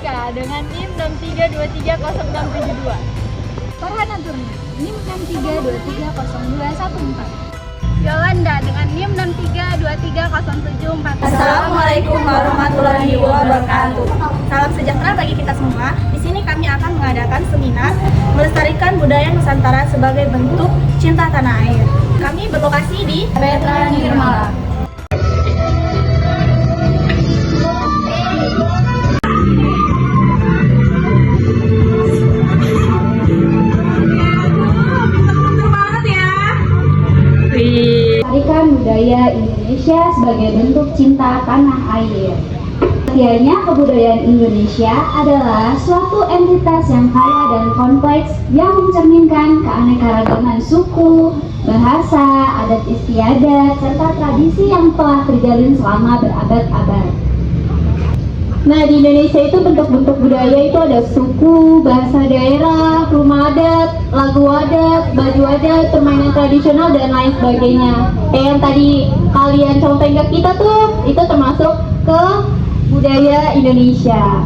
Ika dengan NIM 63230672. Farhana Turni, NIM 63230214. Yolanda dengan NIM 63230744. Assalamualaikum warahmatullahi wabarakatuh. Salam sejahtera bagi kita semua. Di sini kami akan mengadakan seminar melestarikan budaya Nusantara sebagai bentuk cinta tanah air. Kami berlokasi di Veteran Nirmala. Melestarikan budaya Indonesia sebagai bentuk cinta tanah air. Setianya kebudayaan Indonesia adalah suatu entitas yang kaya dan kompleks yang mencerminkan keanekaragaman suku, bahasa, adat istiadat, serta tradisi yang telah terjalin selama berabad-abad. Nah, di Indonesia itu bentuk-bentuk budaya itu ada suku, bahasa daerah, rumah adat, lagu adat, baju adat, permainan tradisional, dan lain sebagainya. Yang tadi kalian contohin ke kita tuh, itu termasuk ke budaya Indonesia.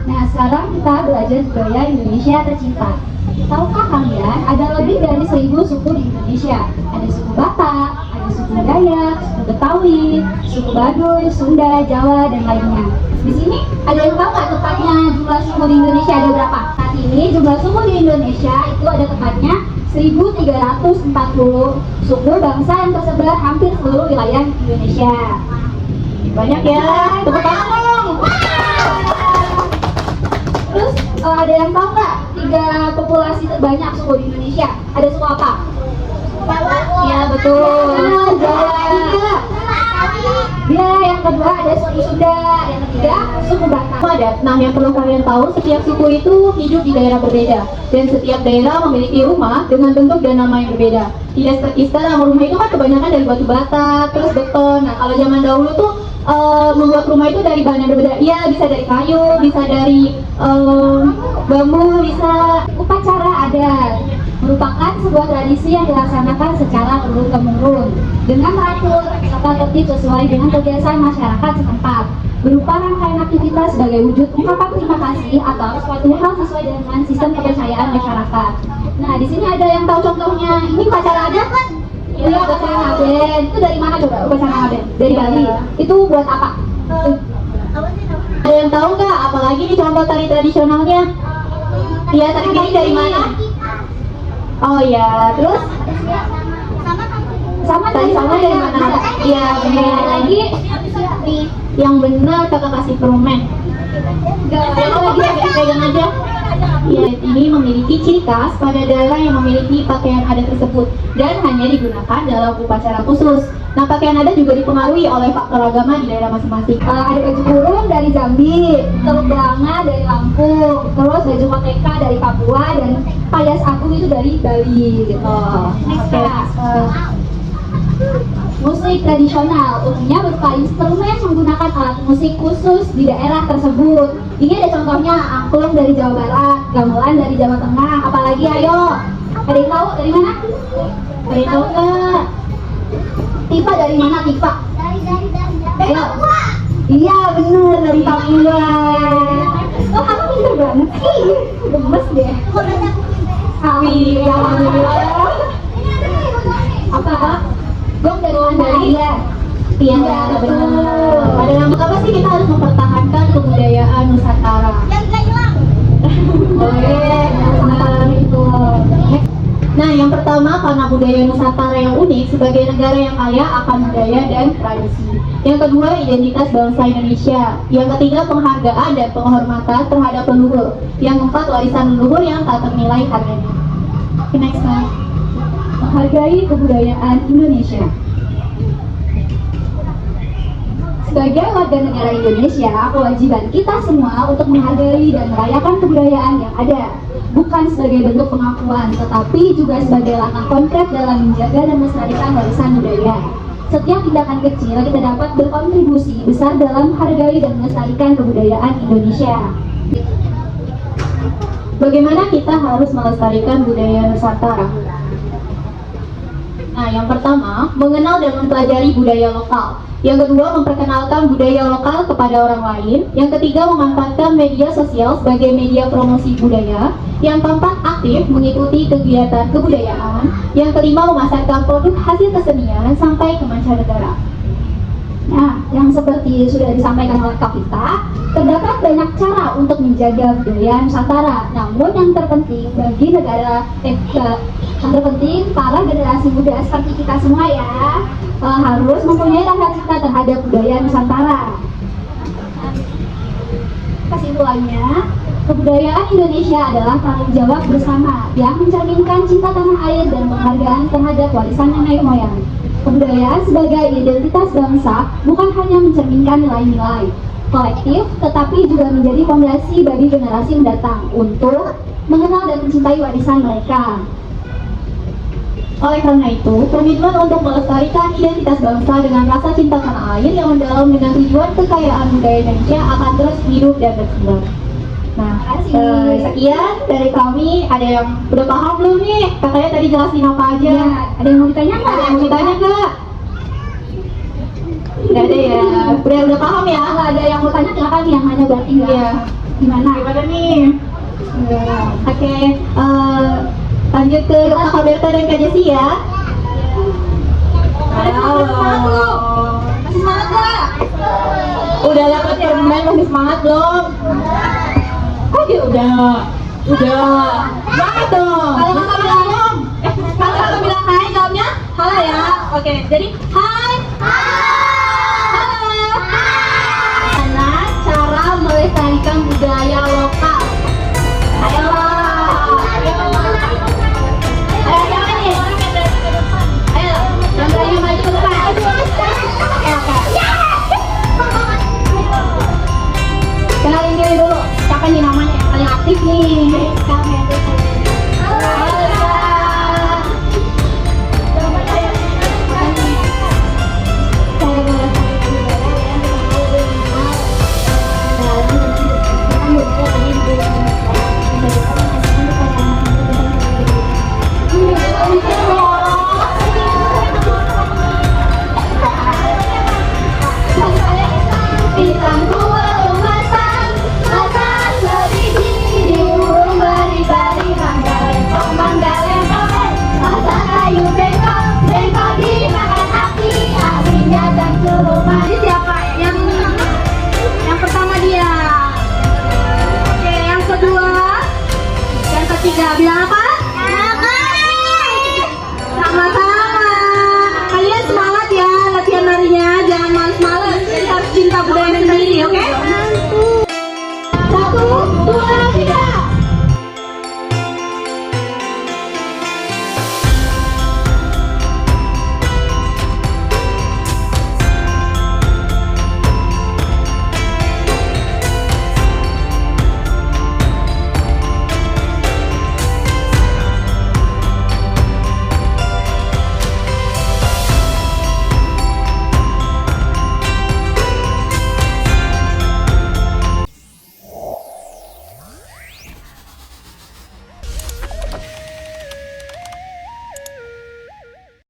Nah, sekarang kita belajar budaya Indonesia tercinta. Tahukah kalian ada lebih dari 1000 suku di Indonesia? Ada suku Batak, ada suku Dayak, suku Betawi, suku Baduy, Sunda, Jawa, dan lainnya. Di sini ada yang tahu nggak tepatnya jumlah suku di Indonesia ada berapa? Saat ini jumlah suku di Indonesia itu ada tepatnya 1340 suku bangsa yang tersebar hampir seluruh wilayah Indonesia. Banyak ya, tepuk tangan dong. Terus ada yang tahu nggak 3 populasi terbanyak suku di Indonesia? Ada suku apa? Jawa. Ya betul. Jawa. Ya, yang kedua ada suku Sunda, yang ketiga suku Batak. Nah, yang perlu kalian tahu, setiap suku itu hidup di daerah berbeda, dan setiap daerah memiliki rumah dengan bentuk dan nama yang berbeda. Tidak seperti sekarang, rumah itu kan kebanyakan dari batu bata, terus beton. Nah, kalau zaman dahulu tuh membuat rumah itu dari bahan yang berbeda. Iya, bisa dari kayu, bisa dari bambu, bisa. Upacara adat merupakan sebuah tradisi yang dilaksanakan secara turun-temurun dengan teratur serta tertib sesuai dengan kebiasaan masyarakat setempat, berupa rangkaian aktivitas sebagai wujud ungkapan terima kasih atau suatu hal sesuai dengan sistem kepercayaan masyarakat. Nah, di sini ada yang tahu contohnya. Ini upacara adat kan? Iya, upacara adat. Itu dari mana coba upacara adat? Dari Bali. Itu buat apa? Ada yang tahu nggak? Apalagi nih contoh tari tradisionalnya? Iya, tari ini dari mana? Oh ya, terus? Sama dari dari mana? Iya, benar. Lagi yang benar kakak kasih permen. Pegang aja. Ya, ini memiliki ciri khas pada daerah yang memiliki pakaian adat tersebut dan hanya digunakan dalam upacara khusus. Nah, pakaian adat juga dipengaruhi oleh faktor agama di daerah masing-masing. Ada baju kurung dari Jambi, teluk belanga dari Lampung, terus baju merdeka dari Papua, dan payas agung itu dari Bali. Gitu. Next, musik tradisional umumnya berupa instrumen menggunakan alat musik khusus di daerah tersebut. Ini ada contohnya angklung dari Jawa Barat, gamelan dari Jawa Tengah, apalagi ayo. Ada yang tahu dari mana? Ada yang tahu nggak? Tipa dari mana Tipa? Dari Papua. Iya bener, dari Papua. Oh, kamu pintar banget sih. Gemes deh. Alhamdulillah. Apa? Gong dari mana? Iya. Iya, benar. Pada lambang apa sih kita harus mempertahankan kebudayaan Nusantara? Yang nggak hilang. Nusantara itu. Nah, yang pertama karena budaya Nusantara yang unik sebagai negara yang kaya akan budaya dan tradisi. Yang kedua, identitas bangsa Indonesia. Yang ketiga, penghargaan dan penghormatan terhadap leluhur. Yang keempat, warisan leluhur yang tak ternilai harganya. Okay, next slide. Menghargai kebudayaan Indonesia. Sebagai warga negara Indonesia, kewajiban kita semua untuk menghargai dan merayakan kebudayaan yang ada, bukan sebagai bentuk pengakuan, tetapi juga sebagai langkah konkret dalam menjaga dan melestarikan warisan budaya. Setiap tindakan kecil kita dapat berkontribusi besar dalam menghargai dan melestarikan kebudayaan Indonesia. Bagaimana kita harus melestarikan budaya Nusantara? Nah, yang pertama, mengenal dan mempelajari budaya lokal. Yang kedua, memperkenalkan budaya lokal kepada orang lain. Yang ketiga, memanfaatkan media sosial sebagai media promosi budaya. Yang keempat, aktif mengikuti kegiatan kebudayaan. Yang kelima, memasarkan produk hasil kesenian sampai ke mancanegara. Nah, yang seperti sudah disampaikan oleh Kapita, terdapat banyak cara untuk menjaga budaya Nusantara. Namun yang terpenting bagi yang terpenting para generasi muda seperti kita semua ya, harus mempunyai rasa cinta terhadap budaya Nusantara. Kesimpulannya, kebudayaan Indonesia adalah tanggung jawab bersama yang mencerminkan cinta tanah air dan penghargaan terhadap warisan nenek moyang. Kebudayaan sebagai identitas bangsa bukan hanya mencerminkan nilai-nilai kolektif, tetapi juga menjadi fondasi bagi generasi mendatang untuk mengenal dan mencintai warisan mereka. Oleh karena itu, komitmen untuk melestarikan identitas bangsa dengan rasa cinta tanah air yang mendalam dengan tujuan kekayaan budaya Indonesia akan terus hidup dan berkembang. Nah, sekian dari kami. Ada yang udah paham belum nih? Katanya tadi jelasin apa aja? Ya, ada yang mau ditanya nggak? Ada yang mau ditanya nggak? Nggak ada ya. Udah paham ya? Nggak ada yang mau tanya, silakan yang nanya berarti nggak? Iya. Gimana nih? Oke, lanjut ke Kak Berta dan Kak Jessi ya. Halo. Masih semangat nggak? Udah dapat permen, masih semangat belum? Oh dia udah. Semangat dong. Kalau kakak bilang, kalau kakak bilang hai, jawabnya halo ya. Oke, jadi hai. Halo. Gimana cara melestarikan budaya lokal? Ayo. Ayo, yang berani maju ke depan. Oke. Kenalin diri dulu. Siapa nih namanya yang paling aktif nih?